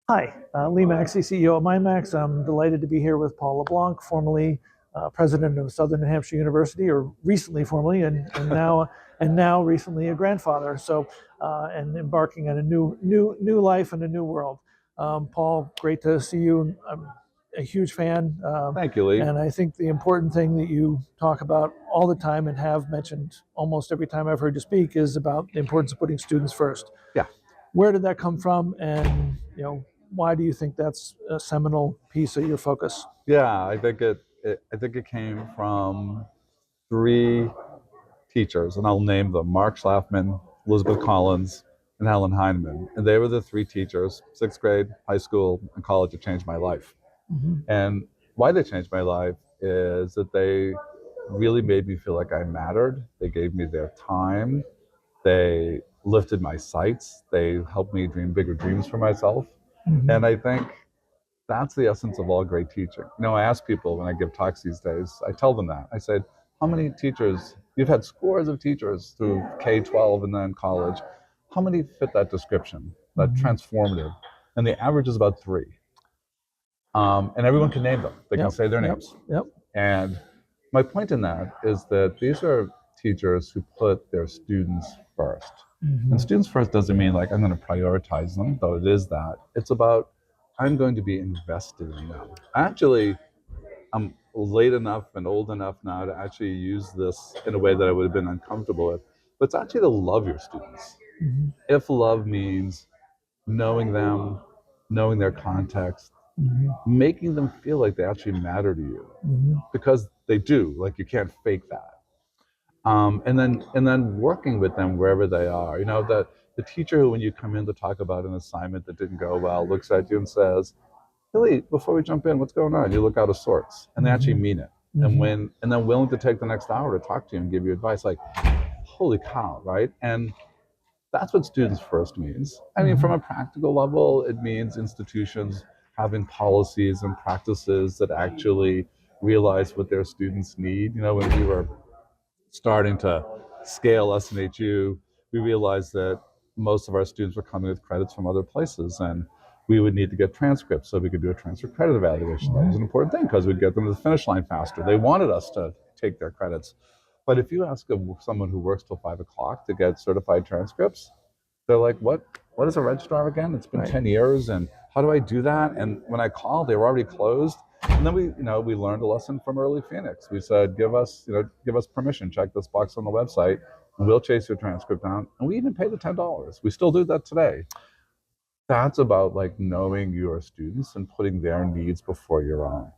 Hi, Lee Maxey, CEO of MindMax. I'm delighted to be here with Paul LeBlanc, formerly president of Southern New Hampshire University, or recently formerly, and now recently a grandfather. So, and embarking on a new life and a new world. Paul, great to see you. I'm a huge fan, Thank you, Lee. and I think the important thing that you talk about all the time and have mentioned almost every time I've heard you speak is about the importance of putting students first. Yeah. Where did that come from, and why do you think that's a seminal piece of your focus? Yeah, I think it came from three teachers, and I'll name them: Mark Schlafman, Elizabeth Collins, and Helen Heineman. And they were the three teachers, sixth grade, high school, and college, that changed my life. Mm-hmm. And why they changed my life is that they really made me feel like I mattered. They gave me their time. They lifted my sights. They helped me dream bigger dreams for myself. Mm-hmm. And I think that's the essence of all great teaching. I ask people when I give talks these days, I tell them that. I said, how many teachers, you've had scores of teachers through K-12 and then college, how many fit that description, that transformative? And the average is about three. And everyone can name them. They can say their names. Yep. And my point in that is that these are teachers who put their students first. Mm-hmm. And students first doesn't mean like I'm going to prioritize them, though it is that. It's about I'm going to be invested in them. Actually, I'm late enough and old enough now to actually use this in a way that I would have been uncomfortable with. But it's actually to love your students. Mm-hmm. If love means knowing them, knowing their context, Mm-hmm. making them feel like they actually matter to you, Mm-hmm. because they do. Like, you can't fake that. And then working with them wherever they are. That the teacher who, when you come in to talk about an assignment that didn't go well, looks at you and says, "Hey, before we jump in, what's going on?" You look out of sorts, and they actually mean it. Mm-hmm. And then willing to take the next hour to talk to you and give you advice. Like, holy cow, right? And that's what students first means. I mean, from a practical level, it means institutions having policies and practices that actually realize what their students need. When we were starting to scale SNHU, we realized that most of our students were coming with credits from other places, and we would need to get transcripts so we could do a transfer credit evaluation. That was an important thing because we'd get them to the finish line faster. They wanted us to take their credits. But if you ask someone who works till 5 o'clock to get certified transcripts, they're like, what is a registrar again? It's been 10 years, and how do I do that? And when I called, they were already closed. And then we learned a lesson from early Phoenix. We said, give us permission, check this box on the website, and we'll chase your transcript down. And we even paid the $10. We still do that today. That's about like knowing your students and putting their needs before your own.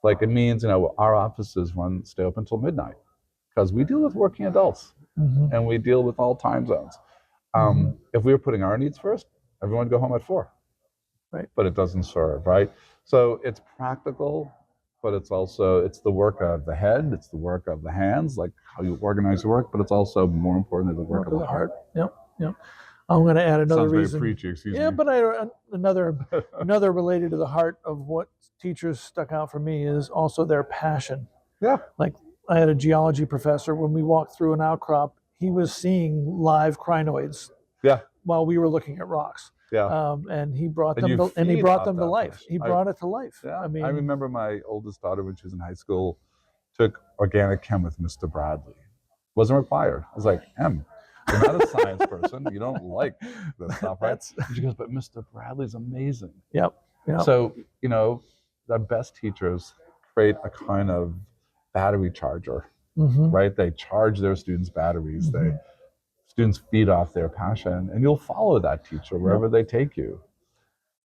Like, it means, our offices stay up until midnight because we deal with working adults, and we deal with all time zones. If we were putting our needs first, everyone would go home at 4. Right. But it doesn't serve, right? So it's practical, but it's the work of the head, it's the work of the hands, like how you organize your work, but it's also more importantly the work of the heart. Yep. I'm going to add another Sounds reason. very preachy, excuse me. Yeah, but another related to the heart of what teachers stuck out for me is also their passion. Yeah. Like, I had a geology professor, when we walked through an outcrop, he was seeing live crinoids. Yeah. While we were looking at rocks. Yeah. And he brought them to life. He brought it to life. Yeah. I mean, I remember my oldest daughter, when she was in high school, took organic chem with Mr. Bradley. Wasn't required. I was like, you're not a science person. You don't like this stuff, right? And she goes, but Mr. Bradley's amazing. Yep. So, the best teachers create a kind of battery charger, right? They charge their students' batteries. Students feed off their passion, and you'll follow that teacher wherever they take you.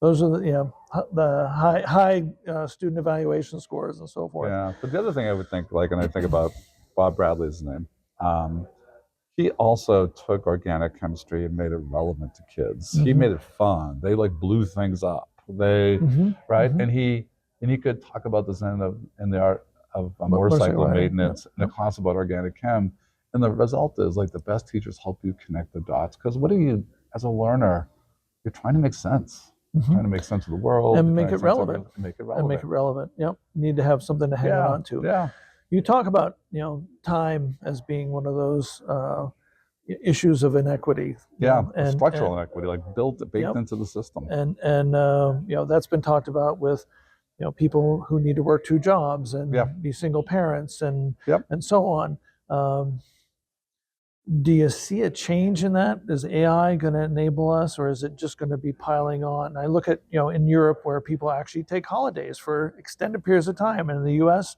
Those are the high student evaluation scores and so forth. Yeah, but the other thing I would think, and I think about Bob Bradley's name, he also took organic chemistry and made it relevant to kids. He made it fun. They blew things up. Right? And he could talk about this in the art of motorcycle maintenance in a class about organic chem. And the result is, the best teachers help you connect the dots. Because what are you, as a learner, you're trying to make sense. Trying to make sense of the world. And make it relevant. Yep. You need to have something to hang on to. Yeah. You talk about, time as being one of those issues of inequity. Structural inequity, like baked into the system. And that's been talked about with people who need to work 2 jobs and be single parents and so on. Do you see a change in that? Is AI going to enable us, or is it just going to be piling on? I look at, in Europe where people actually take holidays for extended periods of time, and in the U.S.,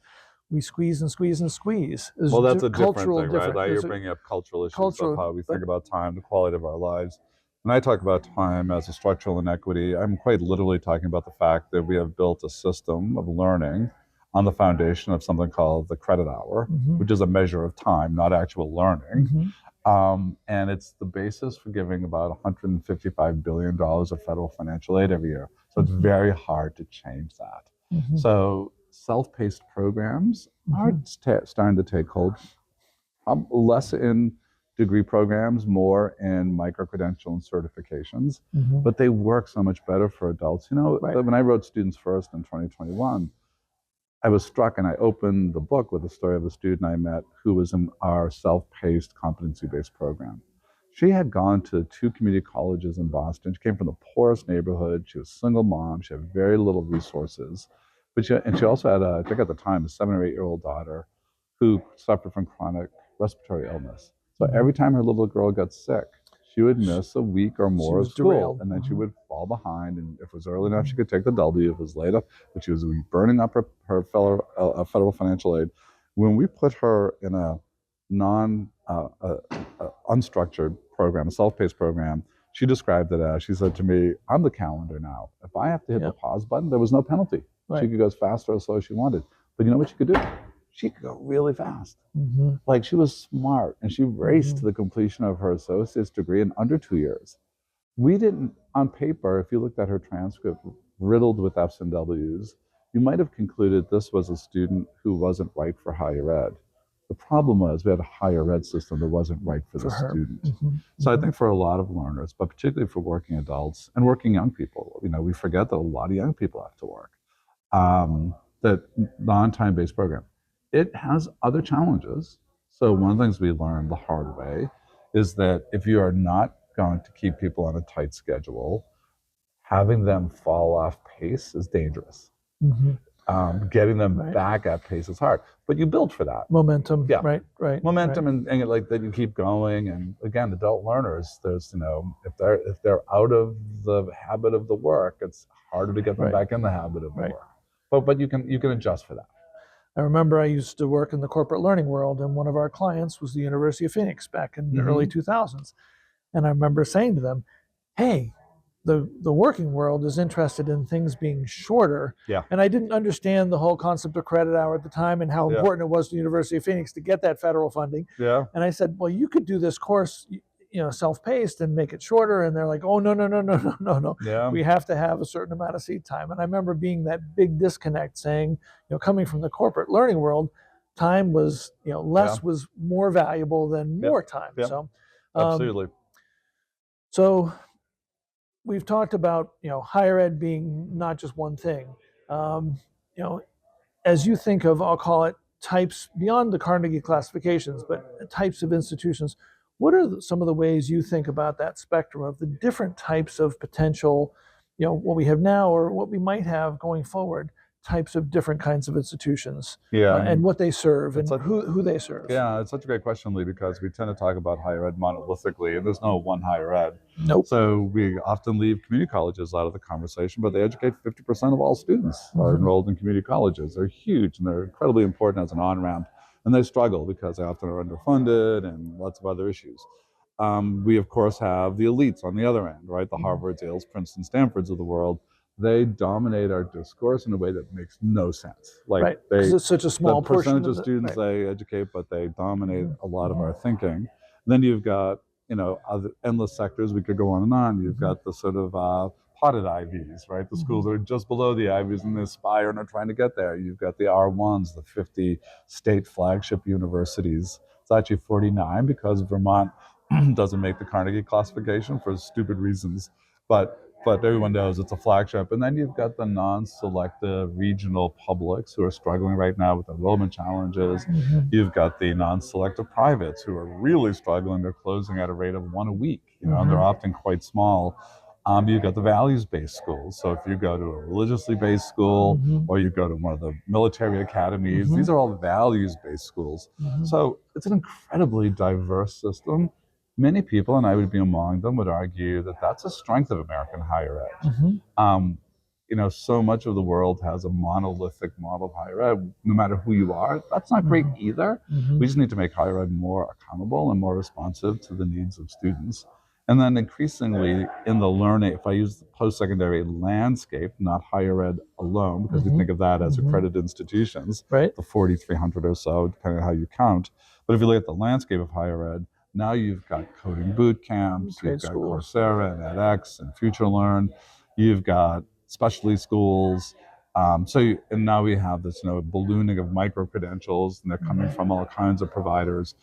we squeeze and squeeze and squeeze. Well, that's a different thing, right? Like you're bringing up cultural issues of how we think about time, the quality of our lives. When I talk about time as a structural inequity, I'm quite literally talking about the fact that we have built a system of learning on the foundation of something called the credit hour, which is a measure of time, not actual learning. And it's the basis for giving about $155 billion of federal financial aid every year. So it's very hard to change that. So self-paced programs are starting to take hold, less in degree programs, more in micro-credential and certifications, but they work so much better for adults. When I wrote Students First in 2021, I was struck, and I opened the book with the story of a student I met who was in our self-paced competency-based program. She had gone to 2 community colleges in Boston. She came from the poorest neighborhood. She was a single mom. She had very little resources. But she also had, I think at the time, a 7 or 8-year-old daughter who suffered from chronic respiratory illness. So every time her little girl got sick, she would miss a week or more of school, derailed. And then she would fall behind. And if it was early enough, she could take the W. If it was late enough, but she was burning up her federal financial aid. When we put her in a unstructured program, a self-paced program, she described it as, she said to me, I'm the calendar now. If I have to hit the pause button, there was no penalty. She could go as fast or as slow as she wanted. But you know what she could do? She could go really fast. Like, she was smart, and she raced to the completion of her associate's degree in under 2 years. We didn't, on paper, if you looked at her transcript riddled with F's and W's, you might have concluded this was a student who wasn't right for higher ed. The problem was we had a higher ed system that wasn't right for the student. So I think for a lot of learners, but particularly for working adults and working young people, we forget that a lot of young people have to work. That non-time-based program, it has other challenges. So one of the things we learned the hard way is that if you are not going to keep people on a tight schedule, having them fall off pace is dangerous. Getting them back at pace is hard, but you build for that. Momentum, right. Momentum, and like that you keep going. And again, adult learners, there's, if they're out of the habit of the work, it's harder to get them back in the habit of the work. But you can adjust for that. I remember I used to work in the corporate learning world, and one of our clients was the University of Phoenix back in the early 2000s. And I remember saying to them, hey, the working world is interested in things being shorter. And I didn't understand the whole concept of credit hour at the time and how important it was to the University of Phoenix to get that federal funding. And I said, well, you could do this course, self-paced and make it shorter. And they're like, oh, no. We have to have a certain amount of seat time. And I remember being that big disconnect, saying, coming from the corporate learning world, time was, less was more valuable than more time. So absolutely. So we've talked about, higher ed being not just one thing. As you think of, I'll call it types beyond the Carnegie classifications, but types of institutions, what are some of the ways you think about that spectrum of the different types of potential, what we have now or what we might have going forward, types of different kinds of institutions, and what they serve and who they serve? Yeah, it's such a great question, Lee, because we tend to talk about higher ed monolithically, and there's no one higher ed. Nope. So we often leave community colleges out of the conversation, but they educate 50% of all students are enrolled in community colleges. They're huge, and they're incredibly important as an on-ramp, and they struggle because they often are underfunded and lots of other issues. We, of course, have the elites on the other end, right? The Harvards, Yales, Princeton, Stanfords of the world. They dominate our discourse in a way that makes no sense. Like because it's such a small percentage of students they educate, but they dominate a lot of our thinking. Then you've got, other endless sectors. We could go on and on. You've got the sort of potted Ivies, right? The schools that are just below the Ivies and they aspire and are trying to get there. You've got the R1s, the 50 state flagship universities. It's actually 49 because Vermont doesn't make the Carnegie classification for stupid reasons. But but everyone knows it's a flagship. And then you've got the non-selective regional publics who are struggling right now with enrollment challenges. You've got the non-selective privates who are really struggling. They're closing at a rate of one a week, and they're often quite small. You've got the values-based schools. So if you go to a religiously based school or you go to one of the military academies, these are all values-based schools. So it's an incredibly diverse system. Many people, and I would be among them, would argue that that's a strength of American higher ed. So much of the world has a monolithic model of higher ed. No matter who you are, that's not great either. We just need to make higher ed more accountable and more responsive to the needs of students. And then increasingly in the learning, if I use the post-secondary landscape, not higher ed alone, because we think of that as accredited institutions, right, the 4,300 or so, depending on how you count. But if you look at the landscape of higher ed, now you've got coding boot camps, you've got Coursera and edX and FutureLearn, you've got specialty schools. And now we have this ballooning of micro-credentials, and they're coming from all kinds of providers.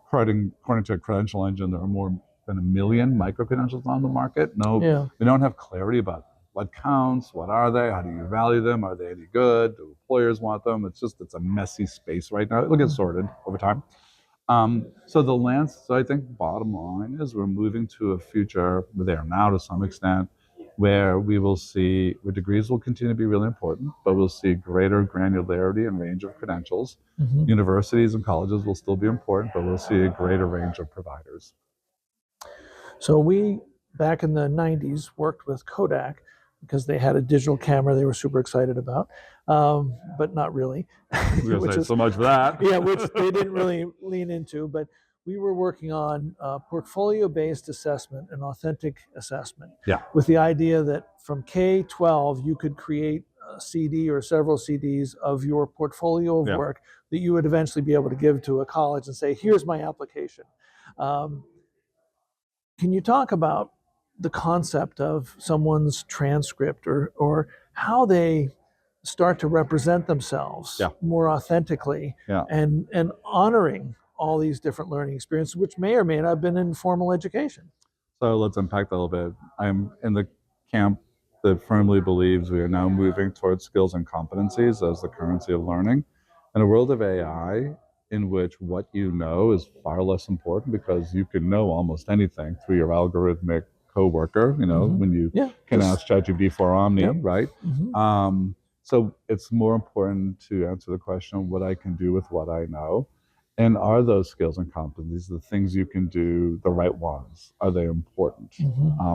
According to a credential engine, there are more than 1 million micro-credentials on the market. We don't have clarity about what counts, what are they, how do you value them, are they any good, do employers want them? It's a messy space right now. It'll get sorted over time. So I think bottom line is we're moving to a future, we're there now to some extent, where we will see, where degrees will continue to be really important, but we'll see greater granularity and range of credentials. Universities and colleges will still be important, but we'll see a greater range of providers. So we, back in the 90s, worked with Kodak because they had a digital camera they were super excited about, but not really. So much for that. Yeah, which they didn't really lean into. But we were working on portfolio-based assessment and authentic assessment, with the idea that from K-12 you could create a CD or several CDs of your portfolio of work that you would eventually be able to give to a college and say, here's my application. Can you talk about the concept of someone's transcript or how they start to represent themselves more authentically and honoring all these different learning experiences, which may or may not have been in formal education? So let's unpack that a little bit. I'm in the camp that firmly believes we are now moving towards skills and competencies as the currency of learning. In a world of AI, in which what you know is far less important because you can know almost anything through your algorithmic coworker, when you can ask ChatGPT for Omni, right? So it's more important to answer the question, what I can do with what I know. And are those skills and competencies the things you can do, the right ones? Are they important?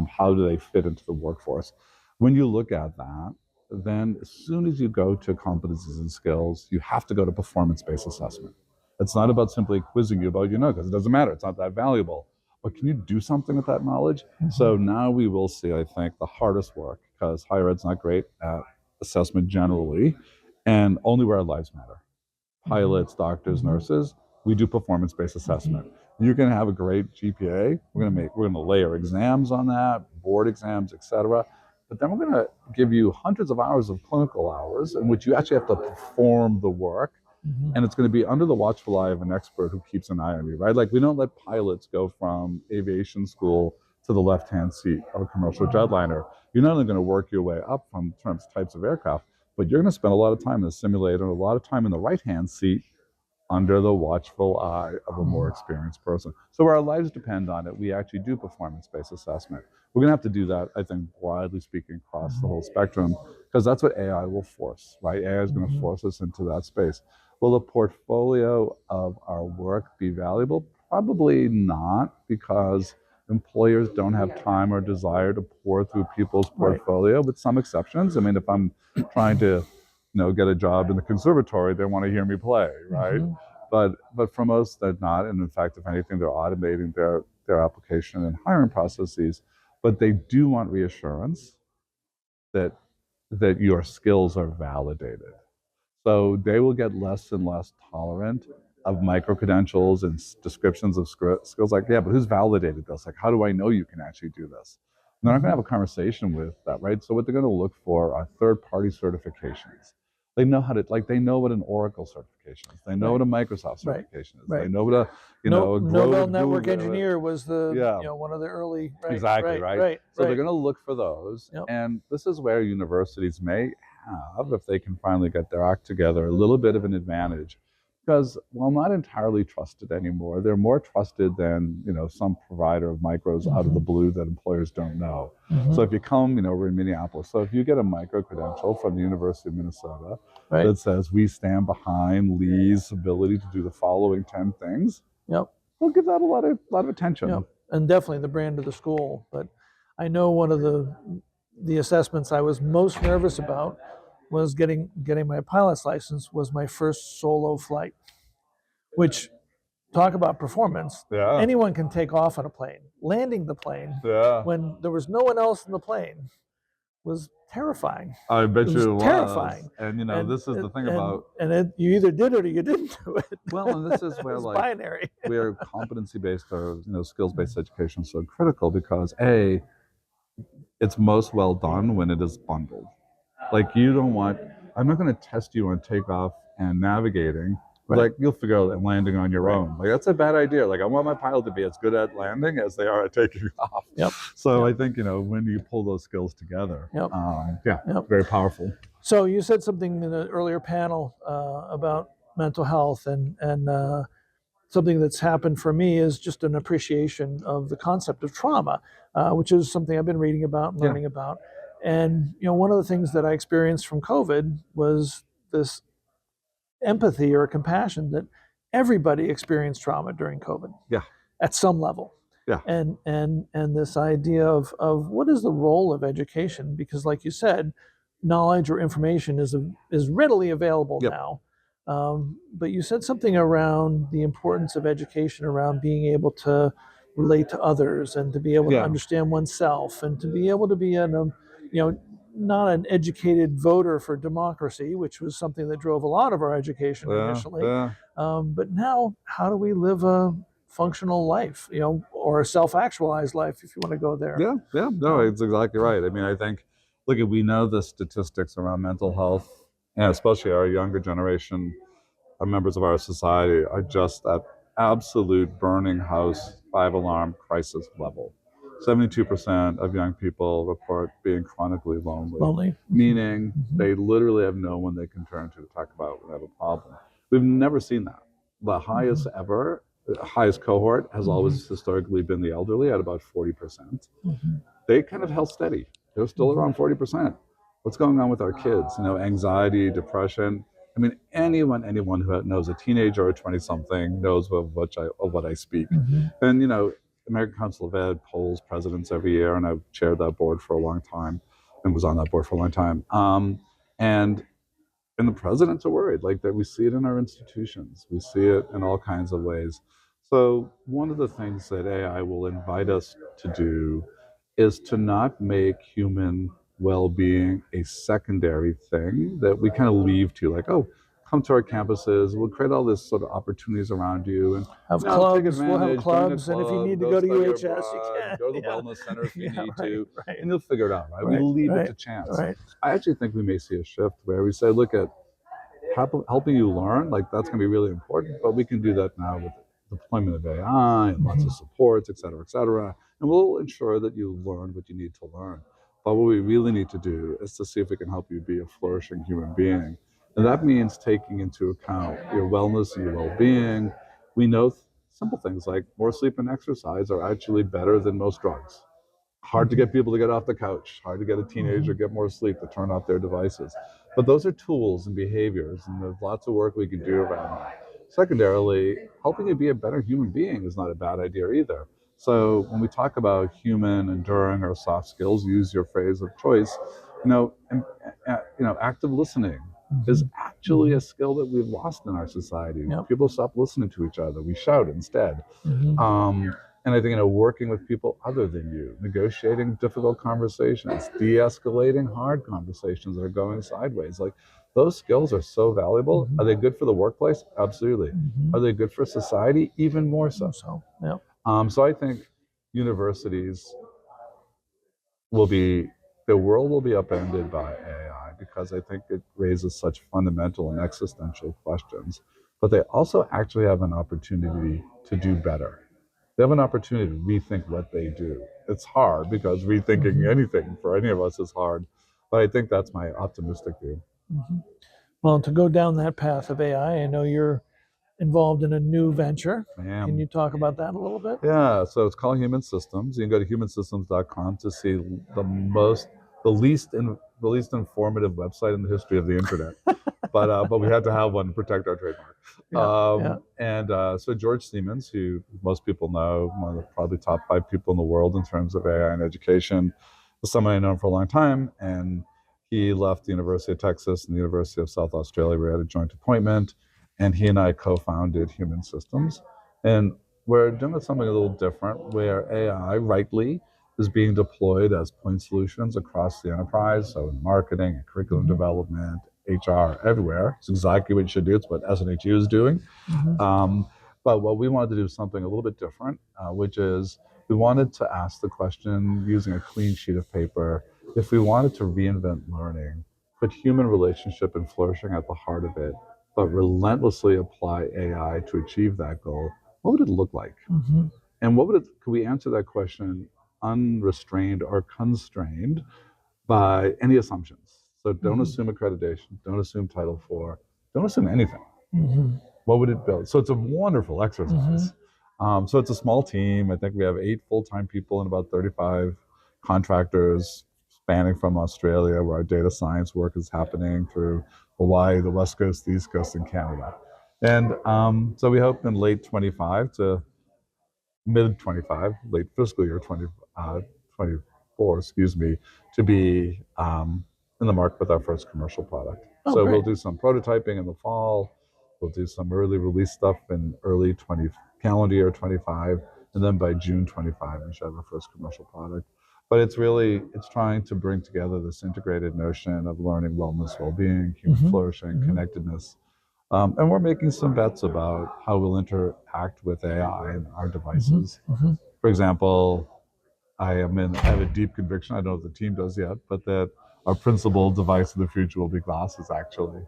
How do they fit into the workforce? When you look at that, then as soon as you go to competencies and skills, you have to go to performance-based assessment. It's not about simply quizzing you about because it doesn't matter. It's not that valuable. But can you do something with that knowledge? So now we will see, I think, the hardest work, because higher ed's not great at assessment generally, and only where our lives matter. Pilots, doctors, nurses, we do performance-based assessment. You can have a great GPA. We're going to layer exams on that, board exams, etc. But then we're going to give you hundreds of hours of clinical hours in which you actually have to perform the work. And it's going to be under the watchful eye of an expert who keeps an eye on you, right? Like, we don't let pilots go from aviation school to the left-hand seat of a commercial jetliner. You're not only going to work your way up from types of aircraft, but you're going to spend a lot of time in the simulator and a lot of time in the right-hand seat under the watchful eye of a more experienced person. So where our lives depend on it, we actually do performance-based assessment. We're going to have to do that, I think, broadly speaking, across the whole spectrum, because that's what AI will force, right? AI is going to force us into that space. Will the portfolio of our work be valuable? Probably not, because employers don't have time or desire to pour through people's portfolio, with some exceptions. I mean, if I'm trying to get a job in the conservatory, they want to hear me play, right? But for most, they're not. And in fact, if anything, they're automating their application and hiring processes. But they do want reassurance that your skills are validated. So they will get less and less tolerant of micro-credentials and descriptions of skills like, but who's validated this? Like, how do I know you can actually do this? And they're not going to have a conversation with that, right? So what they're going to look for are third-party certifications. They know how to, like, they know what an Oracle certification is. They know what a Microsoft certification is. They know what a, a Nobel Grow Network Google, Engineer was the, yeah, one of the early, exactly, right? So they're going to look for those. Yep. And this is where universities may have, if they can finally get their act together, a little bit of an advantage. Because while not entirely trusted anymore, they're more trusted than, some provider of micros out of the blue that employers don't know. So if you come, we're in Minneapolis. So if you get a micro credential from the University of Minnesota that says we stand behind Lee's ability to do the following 10 things, we'll give that a lot of attention. Yep. And definitely the brand of the school. But I know one of the assessments I was most nervous about was getting my pilot's license was my first solo flight, which, talk about performance. Yeah. Anyone can take off on a plane. Landing the plane when there was no one else in the plane was terrifying. I bet you it was. Terrifying. And this is the thing about... And you either did it or you didn't do it. Well, and this is where, like, binary. where competency-based or, skills-based education is so critical because, A, it's most well done when it is bundled. Like, you don't want... I'm not going to test you on takeoff and navigating. Like, you'll figure out landing on your own. Like, that's a bad idea. Like, I want my pilot to be as good at landing as they are at taking off. So I think, when you pull those skills together, very powerful. So you said something in an earlier panel about mental health, and something that's happened for me is just an appreciation of the concept of trauma, which is something I've been reading about and learning about. And, one of the things that I experienced from COVID was this empathy or compassion that everybody experienced trauma during COVID. At some level. And this idea of what is the role of education? Because, like you said, knowledge or information is readily available now. But you said something around the importance of education around being able to relate to others and to be able to understand oneself and to be able to be not an educated voter for democracy, which was something that drove a lot of our education initially. But now, how do we live a functional life, or a self-actualized life, if you want to go there? No, it's exactly right. I mean, I think, look, we know the statistics around mental health, and especially our younger generation, our members of our society, are just at absolute burning house 5-alarm crisis level. 72% of young people report being chronically lonely. Meaning they literally have no one they can turn to talk about when they have a problem. We've never seen that. The highest highest cohort has always historically been the elderly at about 40%. They kind of held steady. They're still around 40%. What's going on with our kids? Anxiety, depression. I mean, anyone who knows a teenager or a 20-something knows of what I speak. And, American Council of Ed polls presidents every year, and I've chaired that board for a long time and was on that board for a long time. And the presidents are worried, like, that we see it in our institutions. We see it in all kinds of ways. So one of the things that AI will invite us to do is to not make human well-being a secondary thing that we kind of leave to, like, oh, come to our campuses, we'll create all this sort of opportunities around you, and have clubs, we'll have clubs, and if you need to go to UHS, you can. Go to the wellness center if you need to, and you'll figure it out, right? We leave it to chance. I actually think we may see a shift where we say, look at helping you learn, like, that's going to be really important, but we can do that now with deployment of AI and lots of supports, et cetera, and we'll ensure that you learn what you need to learn. But what we really need to do is to see if we can help you be a flourishing human being. And that means taking into account your wellness and your well-being. We know simple things like more sleep and exercise are actually better than most drugs. Hard to get people to get off the couch, hard to get a teenager to get more sleep, to turn off their devices. But those are tools and behaviors, and there's lots of work we can do around that. Secondarily, helping you be a better human being is not a bad idea either. So when we talk about human, enduring, or soft skills, use your phrase of choice, active listening is actually a skill that we've lost in our society. People stop listening to each other. We shout instead. And I think, working with people other than you, negotiating difficult conversations, de-escalating hard conversations that are going sideways. Like, those skills are so valuable. Are they good for the workplace? Absolutely. Are they good for society? Even more so. So I think universities will be the world will be upended by AI because I think it raises such fundamental and existential questions. But they also actually have an opportunity to do better. They have an opportunity to rethink what they do. It's hard because rethinking anything for any of us is hard. But I think that's my optimistic view. Well, to go down that path of AI, I know you're involved in a new venture. Can you talk about that a little bit? Yeah, so it's called Human Systems. You can go to humansystems.com to see the least informative website in the history of the internet. But we had to have one to protect our trademark. And so George Siemens, who most people know, one of the probably top 5 people in the world in terms of AI and education, was someone I've known for a long time. And he left the University of Texas and the University of South Australia. We had a joint appointment, and he and I co-founded Human Systems. And we're doing something a little different, where AI, rightly, is being deployed as point solutions across the enterprise. So in marketing, curriculum development, HR, everywhere. It's exactly what you should do. It's what SNHU is doing. But what we wanted to do is something a little bit different, which is we wanted to ask the question using a clean sheet of paper, if we wanted to reinvent learning, put human relationship and flourishing at the heart of it, but relentlessly apply AI to achieve that goal, what would it look like? And could we answer that question unrestrained or constrained by any assumptions? So don't assume accreditation, don't assume Title IV, don't assume anything. What would it build? So it's a wonderful exercise. So it's a small team. I think we have 8 full-time people and about 35 contractors spanning from Australia, where our data science work is happening, through Hawaii, the West Coast, the East Coast, and Canada. And so we hope in late 25 to mid 25, late fiscal year 24, to be in the market with our first commercial product. So we'll do some prototyping in the fall. We'll do some early release stuff in early calendar year 25, and then by June 25, we should have our first commercial product. But it's trying to bring together this integrated notion of learning, wellness, well-being, human flourishing, connectedness. And we're making some bets about how we'll interact with AI and our devices. For example, I have a deep conviction, I don't know if the team does yet, but that our principal device of the future will be glasses, actually.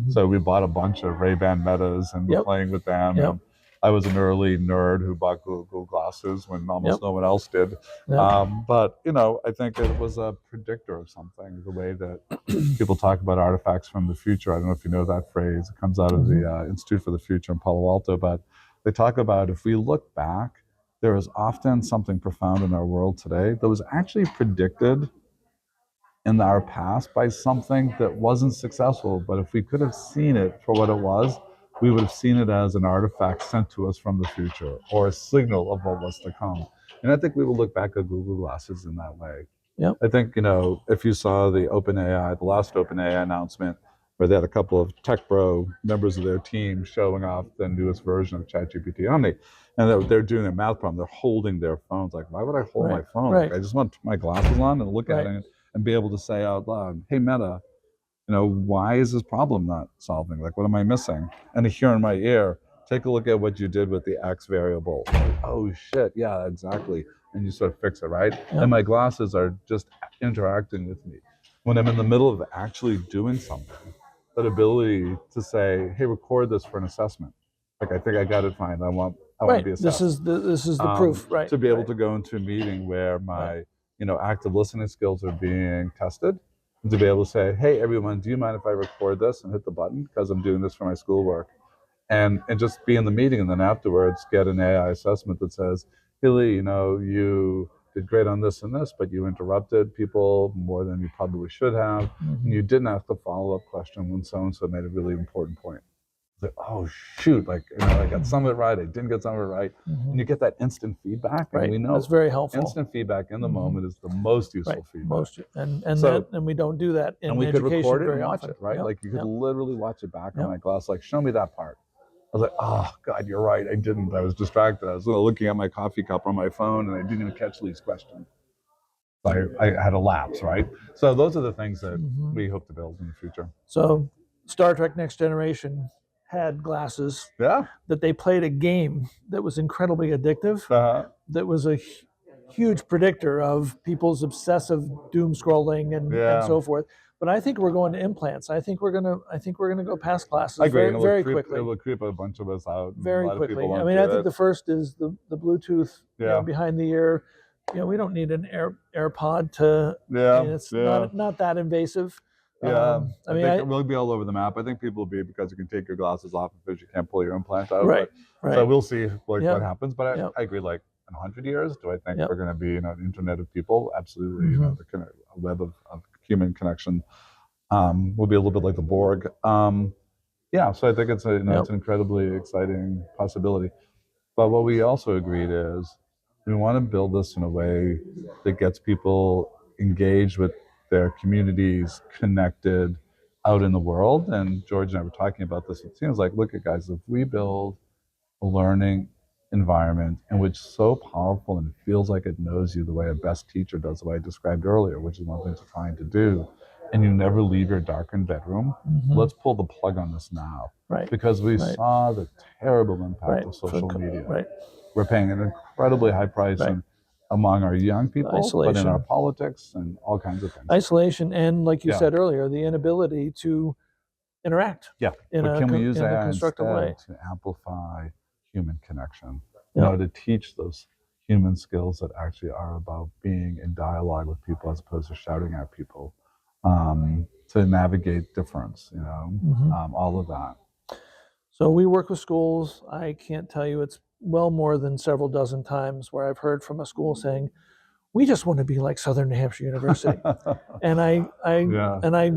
So we bought a bunch of Ray-Ban Metas and we're playing with them. And I was an early nerd who bought Google glasses when almost no one else did. But, I think it was a predictor of something, the way that people talk about artifacts from the future. I don't know if you know that phrase. It comes out of the Institute for the Future in Palo Alto, but they talk about, if we look back, there is often something profound in our world today that was actually predicted in our past by something that wasn't successful. But if we could have seen it for what it was, we would have seen it as an artifact sent to us from the future, or a signal of what was to come. And I think we will look back at Google Glasses in that way. I think, if you saw the last OpenAI announcement, where they had a couple of tech bro members of their team showing off the newest version of ChatGPT Omni, and they're doing their math problem. They're holding their phones. Like, why would I hold my phone? Like, I just want my glasses on and look at it and be able to say out loud, hey, Meta, why is this problem not solving? Like, what am I missing? And to hear in my ear, take a look at what you did with the X variable. Like, oh shit, yeah, exactly. And you sort of fix it, right? And my glasses are just interacting with me. When I'm in the middle of actually doing something, that ability to say, hey, record this for an assessment. Like, I think I got it fine. I want to be assessed. This is the proof, right? To be able to go into a meeting where my active listening skills are being tested, and to be able to say, hey, everyone, do you mind if I record this and hit the button because I'm doing this for my schoolwork? And just be in the meeting, and then afterwards get an AI assessment that says, Hilly, you did great on this and this, but you interrupted people more than you probably should have. And you didn't ask the follow-up question when so-and-so made a really important point. It's like, oh, shoot, I got some of it right, I didn't get some of it right. And you get that instant feedback. And we know that's very helpful. Instant feedback in the moment is the most useful feedback. And we don't do that in education very often. And we could record it and watch it, right? Like, you could literally watch it back on my glass, like, show me that part. I was like, oh, God, you're right. I didn't. I was distracted. I was looking at my coffee cup on my phone, and I didn't even catch Lee's question. So I had a lapse, right? So those are the things that we hope to build in the future. So Star Trek Next Generation had glasses that they played a game that was incredibly addictive. That was a huge predictor of people's obsessive doom scrolling and so forth. But I think we're going to implants. I think we're gonna go past glasses I agree. very, And very it quickly. will creep a bunch of us out. Very a lot quickly. Of people I won't mean, do I think it. the first is the Bluetooth behind the ear. We don't need an AirPod to. I mean, it's not that invasive. Yeah, I mean, think we'll be all over the map. I think people will be because you can take your glasses off because you can't pull your implant out. Right. So we'll see what happens. But I agree. Like in 100 years, do I think we're going to be an internet of people? Absolutely. A web of human connection. Will be a little bit like the Borg. So I think it's it's an incredibly exciting possibility. But what we also agreed is we want to build this in a way that gets people engaged with their communities, connected out in the world. And George and I were talking about this. It seems like, look at guys, if we build a learning environment in which it's so powerful and it feels like it knows you the way a best teacher does, the way I described earlier, which is one of the things we're trying to do, and you never leave your darkened bedroom, let's pull the plug on this now. Right. Because we saw the terrible impact of social media. Right. We're paying an incredibly high price among our young people, but in our politics and all kinds of things. Isolation and, like you said earlier, the inability to interact in a constructive way. To amplify human connection, to teach those human skills that actually are about being in dialogue with people as opposed to shouting at people, to navigate difference, all of that. So we work with schools. I can't tell you, it's well more than several dozen times where I've heard from a school saying, we just want to be like Southern New Hampshire University. And I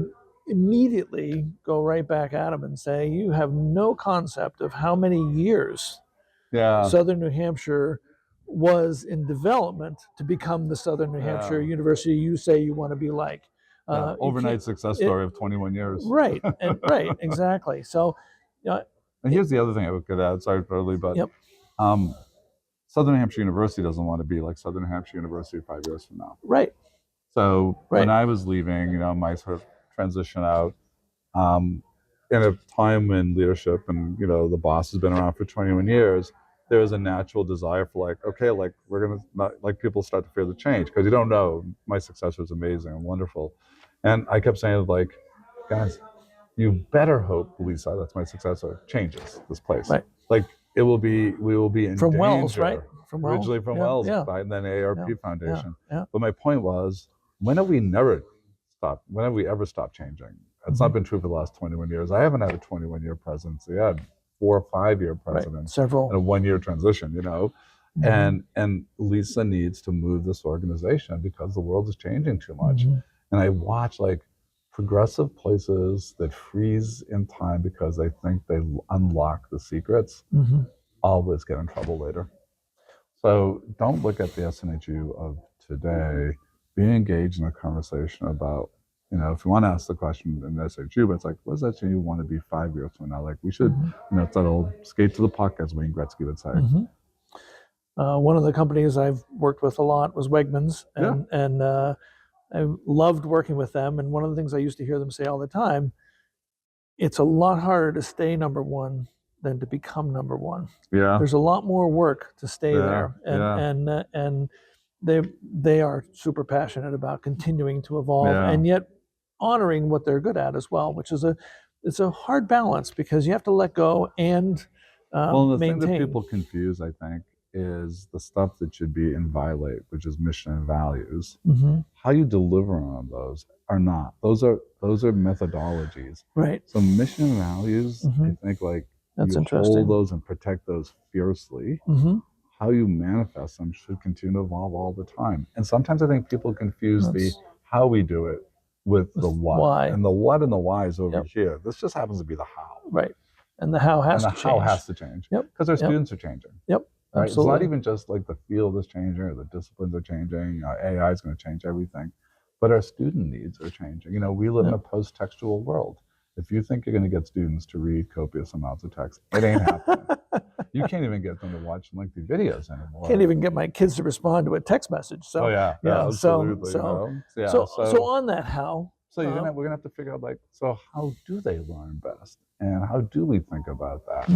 immediately go right back at them and say, you have no concept of how many years Southern New Hampshire was in development to become the Southern New Hampshire University you say you want to be like. Overnight success story of 21 years. Right, exactly. So, and here's the other thing I would get at. Sorry, totally, but Southern New Hampshire University doesn't want to be like Southern New Hampshire University 5 years from now. Right. So when I was leaving, my sort of transition out, in a time when leadership and the boss has been around for 21 years, there is a natural desire for we're gonna not people start to fear the change because you don't know. My successor is amazing and wonderful, and I kept saying guys, you better hope Lisa, that's my successor, changes this place. Right. We will be in from danger. Wells, right? From originally from Wells, and then ARP Foundation. But my point was, when have we ever stopped changing? It's not been true for the last 21 years. I haven't had a 21-year presidency. I had 4 or 5-year presidents, several, and a 1-year transition. And Lisa needs to move this organization because the world is changing too much. And I watch progressive places that freeze in time because they think they unlock the secrets, always get in trouble later. So don't look at the SNHU of today. Be engaged in a conversation about, if you want to ask the question in the SNHU, but it's like, what does SNHU want to be 5 years from now? We should, it's that old skate to the puck, as Wayne Gretzky would say. One of the companies I've worked with a lot was Wegmans, and I loved working with them. And one of the things I used to hear them say all the time, it's a lot harder to stay number one than to become number one. Yeah. There's a lot more work to stay there. And they are super passionate about continuing to evolve and yet honoring what they're good at as well, which is it's a hard balance because you have to let go and the maintain. Thing that people confuse, I think, is the stuff that should be in Violate, which is mission and values. How you deliver on those are not. Those are methodologies. Right. So mission and values, I think that's you interesting. hold those and protect those fiercely. How you manifest them should continue to evolve all the time. And sometimes I think people confuse the how we do it with the what. Why. And the what and the why is over here. This just happens to be the how. Right. And the how has to change. How has to change. Because our students are changing. Right? It's not even just the field is changing or the disciplines are changing. AI is going to change everything. But our student needs are changing. We live in a post-textual world. If you think you're going to get students to read copious amounts of text, it ain't happening. You can't even get them to watch lengthy videos anymore. Can't even get my kids to respond to a text message. So absolutely. So on that how. So we're gonna have to figure out so how do they learn best, and how do we think about that?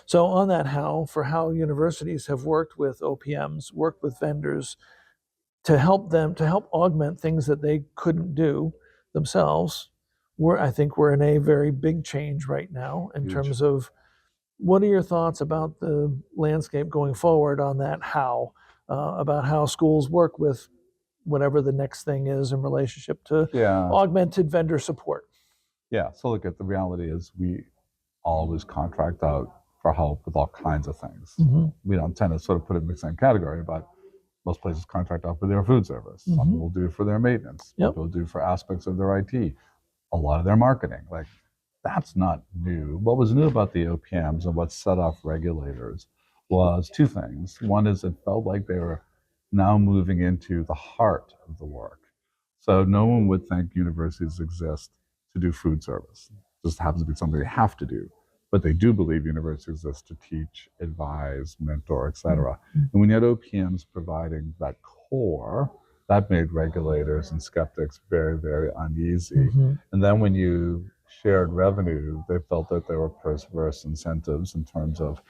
So on that how universities have worked with OPMs, worked with vendors to help augment things that they couldn't do themselves. I think we're in a very big change right now in Huge. terms of what are your thoughts about the landscape going forward on that about how schools work with whatever the next thing is in relationship to augmented vendor support? Yeah, so look, at the reality is we always contract out for help with all kinds of things. We don't tend to sort of put it in the same category, but most places contract out for their food service. Some will do for their maintenance. Some will do for aspects of their IT. A lot of their marketing. Like, that's not new. What was new about the OPMs and what set off regulators was two things. One is it felt like they were now moving into the heart of the work. So no one would think universities exist to do food service. It just happens to be something they have to do. But they do believe universities exist to teach, advise, mentor, etc. And when you had OPMs providing that core, that made regulators and skeptics very, very uneasy. And then when you shared revenue, they felt that there were perverse incentives in terms of,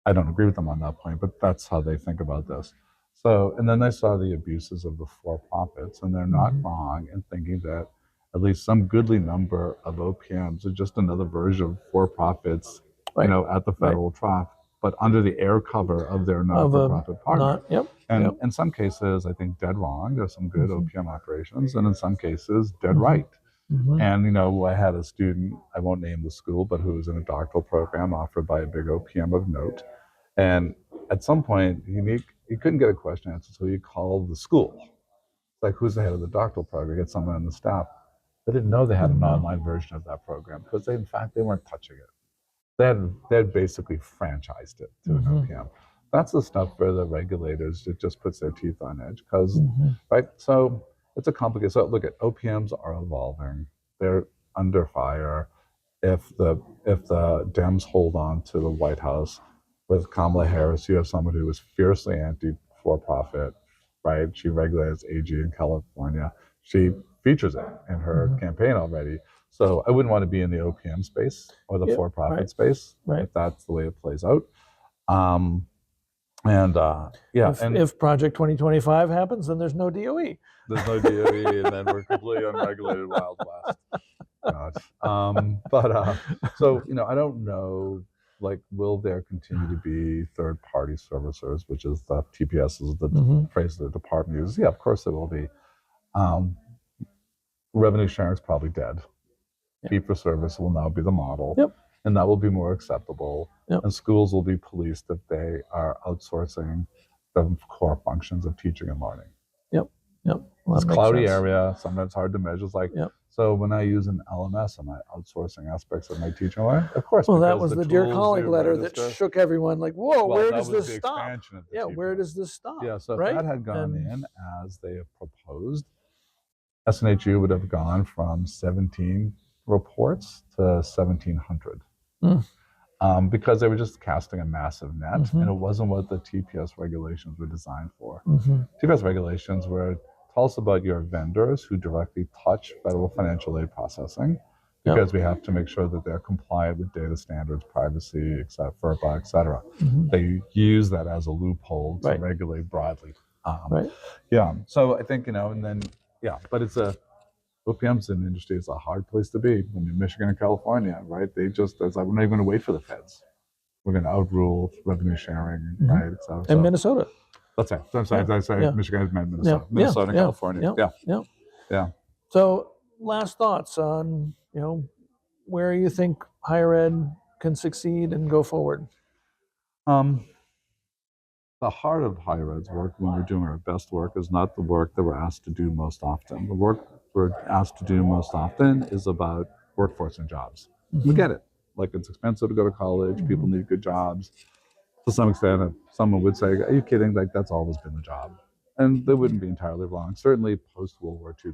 I don't agree with them on that point, but that's how they think about this. So, and then they saw the abuses of the for-profits, and they're not wrong in thinking that at least some goodly number of OPMs are just another version of for-profits, at the federal trough, but under the air cover of their not-for-profit partner. And in some cases, I think dead wrong. There's some good OPM operations, and in some cases, dead right. And, I had a student, I won't name the school, but who was in a doctoral program offered by a big OPM of note. And at some point, he couldn't get a question answered, so he called the school. It's like, who's the head of the doctoral program? Get someone on the staff. They didn't know they had an online version of that program because they weren't touching it. They had basically franchised it to an OPM. That's the stuff where the regulators, it just puts their teeth on edge because, right? So it's a complicated, so look at OPMs are evolving. They're under fire. If the Dems hold on to the White House with Kamala Harris, you have someone who is fiercely anti-for-profit, right? She regulates AG in California. She features it in her campaign already. So I wouldn't want to be in the OPM space or the for-profit space if that's the way it plays out. If Project 2025 happens, then there's no DOE. There's no DOE, and then we're completely unregulated Wild West. God. So I don't know. Like, will there continue to be third-party servicers, which is the TPS is the phrase the department uses? Yeah, of course there will be. Revenue sharing is probably dead. Fee for service will now be the model, and that will be more acceptable. And schools will be policed if they are outsourcing the core functions of teaching and learning. Well, it's a cloudy area. Sometimes hard to measure. It's like, so when I use an LMS, am I outsourcing aspects of my teaching and learning? Of course. Well, that was the Dear Colleague letter that shook everyone. Like, whoa, where does this stop? Where does this stop? Yeah, so if that had gone in as they have proposed, SNHU would have gone from 17 reports to 1,700. Because they were just casting a massive net, and it wasn't what the TPS regulations were designed for. TPS regulations were, tell us about your vendors who directly touch federal financial aid processing, because we have to make sure that they're compliant with data standards, privacy, FERPA, et cetera. They use that as a loophole to regulate broadly. So I think, and then, but it's OPMs in the industry is a hard place to be. I mean, Michigan and California, right? It's like, we're not even going to wait for the feds. We're going to outrule revenue sharing, right? And Minnesota. That's right. So I say Michigan has meant Minnesota. Minnesota and California. Yeah. So last thoughts on, where you think higher ed can succeed and go forward? The heart of higher ed's work when we're doing our best work is not the work that we're asked to do most often. The work we're asked to do most often is about workforce and jobs. We get it. Like, it's expensive to go to college. People need good jobs. To some extent, someone would say, are you kidding? Like, that's always been the job. And they wouldn't be entirely wrong. Certainly post-World War II,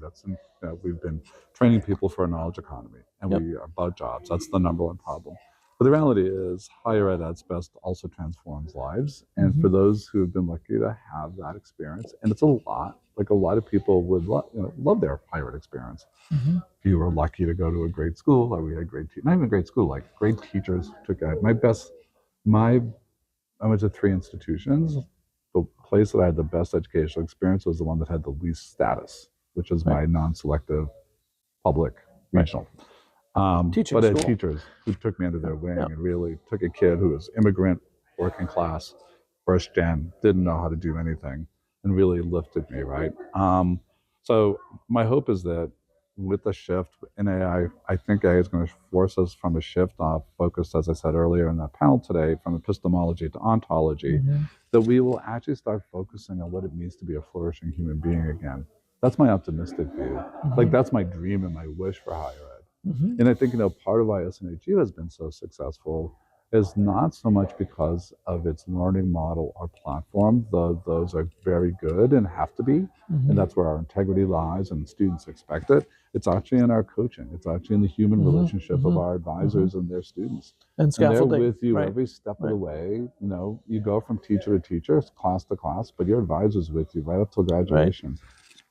we've been training people for a knowledge economy, and we are about jobs. That's the number one problem. But the reality is, higher ed at its best also transforms lives. And for those who have been lucky to have that experience, and it's a lot of people would love their higher ed experience. If you were lucky to go to a great school, like we had great, not even great school, like great teachers. My best I went to 3 institutions. The place that I had the best educational experience was the one that had the least status, which was my non-selective public regional. Teaching but I had school. teachers who took me under their wing Yeah. and really took a kid who was immigrant, working class, first gen, didn't know how to do anything, and really lifted me, right? So my hope is that with the shift in AI, I think AI is going to force us from a shift off focused, as I said earlier in that panel today, from epistemology to ontology, that we will actually start focusing on what it means to be a flourishing human being again. That's my optimistic view. Like, that's my dream and my wish for higher ed. And I think, part of why SNHU has been so successful is not so much because of its learning model or platform, though those are very good and have to be, and that's where our integrity lies and students expect it. It's actually in our coaching. It's actually in the human relationship of our advisors and their students. And scaffolding. And they're with you right. every step of the way. You go from teacher to teacher, class to class, but your advisor's with you right up till graduation.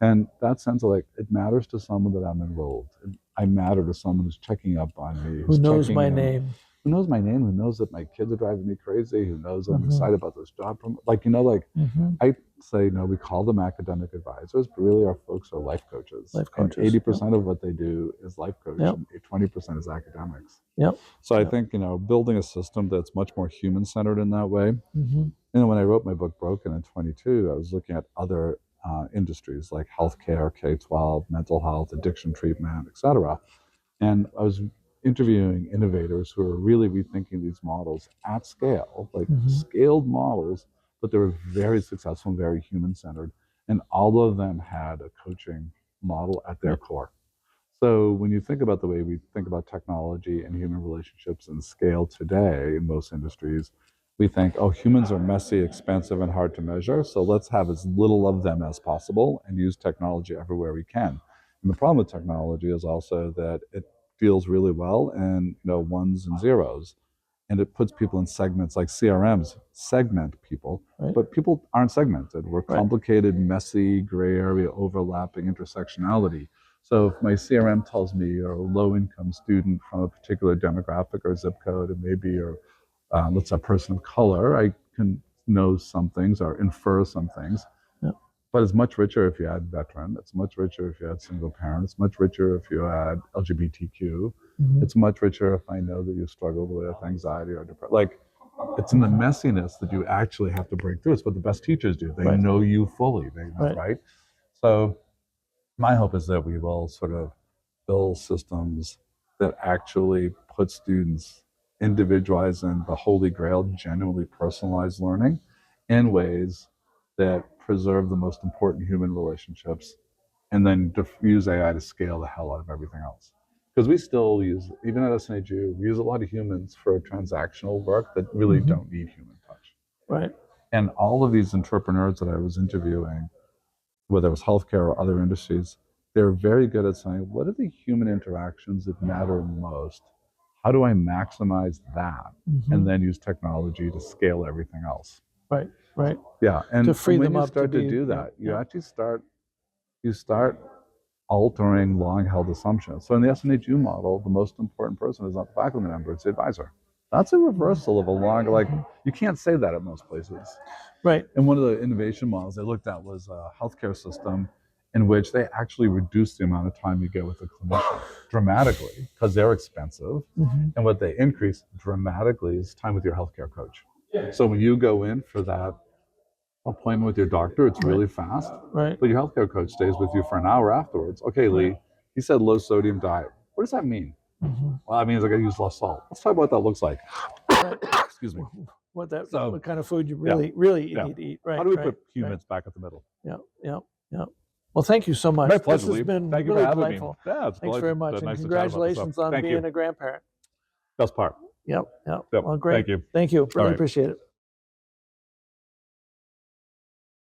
And that sense of like, it matters to someone that I'm enrolled. I matter to someone who's checking up on me. Who knows my name. Who knows my name, who knows that my kids are driving me crazy, who knows that I'm excited about this job. I say, we call them academic advisors, but really our folks are life coaches. Life coaches. And 80% of what they do is life coaching, and 20% is academics. So I think, building a system that's much more human-centered in that way. And when I wrote my book, Broken, in 22, I was looking at other industries like healthcare, K-12, mental health, addiction treatment, et cetera. And I was interviewing innovators who are really rethinking these models at scale, like scaled models, but they were very successful and very human-centered. And all of them had a coaching model at their core. So when you think about the way we think about technology and human relationships and scale today in most industries, we think, humans are messy, expensive, and hard to measure, so let's have as little of them as possible and use technology everywhere we can. And the problem with technology is also that it deals really well in ones and zeros, and it puts people in segments. Like CRMs segment people, but people aren't segmented. We're complicated, messy, gray area, overlapping intersectionality. So if my CRM tells me you're a low-income student from a particular demographic or zip code, and maybe you're let's say a person of color, I can know some things or infer some things. But it's much richer if you add veteran. It's much richer if you add single parent. It's much richer if you add LGBTQ. It's much richer if I know that you struggle with anxiety or depression. Like, it's in the messiness that you actually have to break through. It's what the best teachers do. They know you fully. They know, right? So my hope is that we will sort of build systems that actually put students individualized in the holy grail, genuinely personalized learning in ways that preserve the most important human relationships, and then use AI to scale the hell out of everything else. Because we still use, even at SNHU, we use a lot of humans for transactional work that really don't need human touch. And all of these entrepreneurs that I was interviewing, whether it was healthcare or other industries, they're very good at saying, what are the human interactions that matter most? How do I maximize that? And then use technology to scale everything else. Yeah, and to free when them you up start to do that, you actually start altering long-held assumptions. So in the SNHU model, the most important person is not the faculty member, it's the advisor. That's a reversal of a long, you can't say that at most places. And one of the innovation models I looked at was a healthcare system in which they actually reduce the amount of time you get with a clinician dramatically, because they're expensive. And what they increase dramatically is time with your healthcare coach. So when you go in for that appointment with your doctor, it's really fast, but your healthcare coach stays with you for an hour afterwards. Okay, Lee, he said low sodium diet. What does that mean? Well, that means I got to use less salt. Let's talk about what that looks like. Excuse me. What kind of food you really need to eat. How do we put humans back at the middle? Well, thank you so much. My pleasure, This has Lee. been Thank you really for having delightful. me. Yeah, Thanks very much, and nice congratulations on being a grandparent. Best part. Well, great. Thank you. Thank you. Really appreciate it.